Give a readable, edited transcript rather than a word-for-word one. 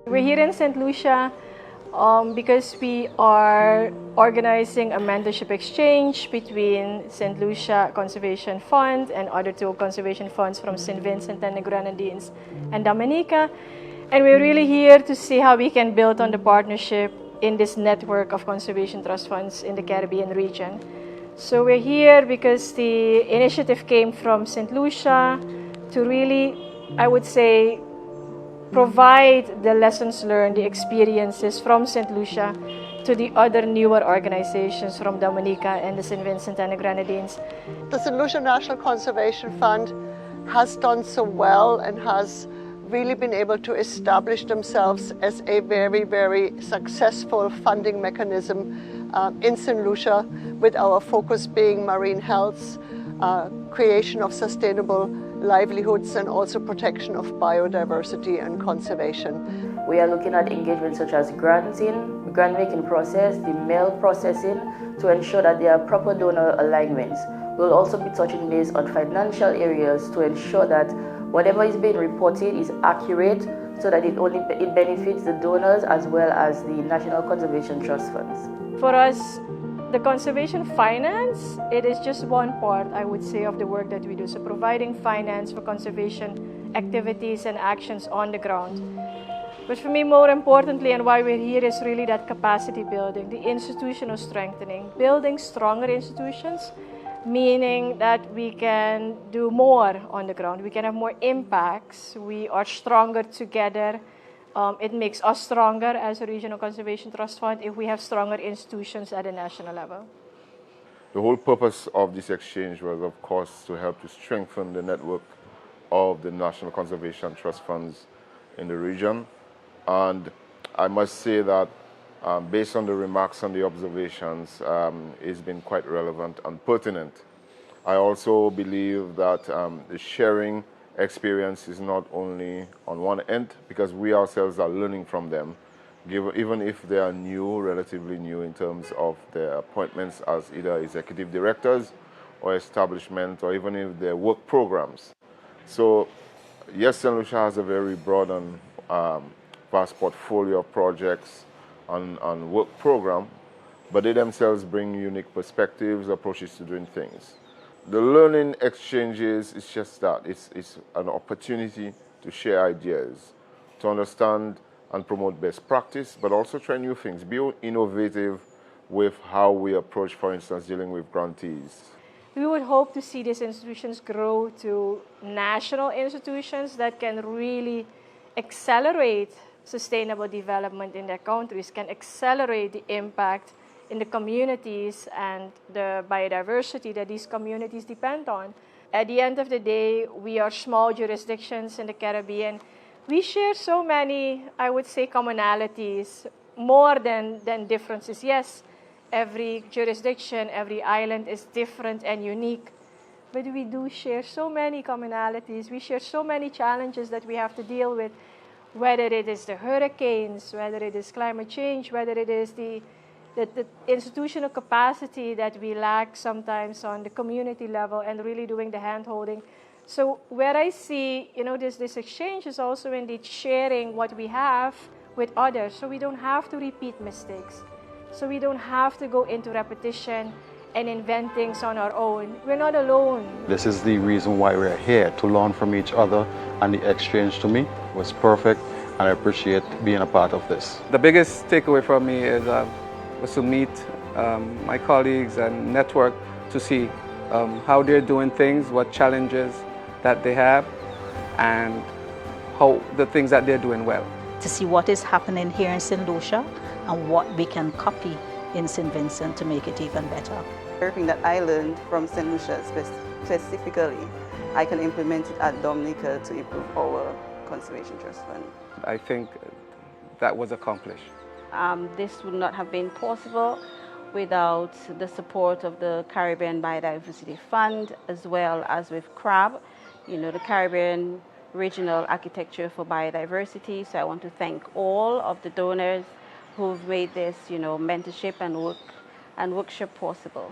We're here in St. Lucia because we are organizing a mentorship exchange between St. Lucia Conservation Fund and other two conservation funds from St. Vincent and the Grenadines and Dominica. And we're really here to see how we can build on the partnership in this network of conservation trust funds in the Caribbean region. So we're here because the initiative came from St. Lucia to really, I would say, provide the lessons learned, the experiences from St. Lucia to the other newer organizations from Dominica and the St. Vincent and the Grenadines. The St. Lucia National Conservation Fund has done so well and has really been able to establish themselves as a very, very successful funding mechanism in St. Lucia, with our focus being marine health, creation of sustainable livelihoods, and also protection of biodiversity and conservation. We are looking at engagements such as granting, grant-making process, the mail processing, to ensure that there are proper donor alignments. We'll also be touching base on financial areas to ensure that whatever is being reported is accurate, so that it benefits the donors as well as the National Conservation Trust Funds. For us, the conservation finance, it is just one part, I would say, of the work that we do. So providing finance for conservation activities and actions on the ground. But for me, more importantly, and why we're here, is really that capacity building, the institutional strengthening, building stronger institutions, meaning that we can do more on the ground. We can have more impacts. We are stronger together. It makes us stronger as a regional conservation trust fund if we have stronger institutions at a national level. The whole purpose of this exchange was, of course, to help to strengthen the network of the National Conservation Trust Funds in the region. And I must say that based on the remarks and the observations, it's been quite relevant and pertinent. I also believe that the sharing experience is not only on one end, because we ourselves are learning from them, even if they are new, relatively new in terms of their appointments as either executive directors or establishment, or even if their work programs. So yes, St. Lucia has a very broad and vast portfolio of projects and work program, but they themselves bring unique perspectives, approaches to doing things. The learning exchanges is just that. It's an opportunity to share ideas, to understand and promote best practice, but also try new things, be innovative with how we approach, for instance, dealing with grantees. We would hope to see these institutions grow to national institutions that can really accelerate sustainable development in their countries, can accelerate the impact in the communities and the biodiversity that these communities depend on. At the end of the day, we are small jurisdictions in the Caribbean. We share so many, I would say, commonalities, more than differences. Yes, every jurisdiction, every island is different and unique, but we do share so many commonalities. We share so many challenges that we have to deal with, whether it is the hurricanes, whether it is climate change, whether it is the institutional capacity that we lack sometimes on the community level, and really doing the hand-holding. So where I see, this exchange is also indeed sharing what we have with others, so we don't have to repeat mistakes. So we don't have to go into repetition and invent things on our own. We're not alone. This is the reason why we're here, to learn from each other, and the exchange to me was perfect, and I appreciate being a part of this. The biggest takeaway from me is was to meet my colleagues and network to see how they're doing things, what challenges that they have, and how the things that they're doing well. To see what is happening here in St. Lucia and what we can copy in St. Vincent to make it even better. Everything that I learned from St. Lucia specifically, I can implement it at Dominica to improve our Conservation Trust Fund. I think that was accomplished. This would not have been possible without the support of the Caribbean Biodiversity Fund, as well as with CRAB, the Caribbean Regional Architecture for Biodiversity. So I want to thank all of the donors who've made this, mentorship and workshop possible.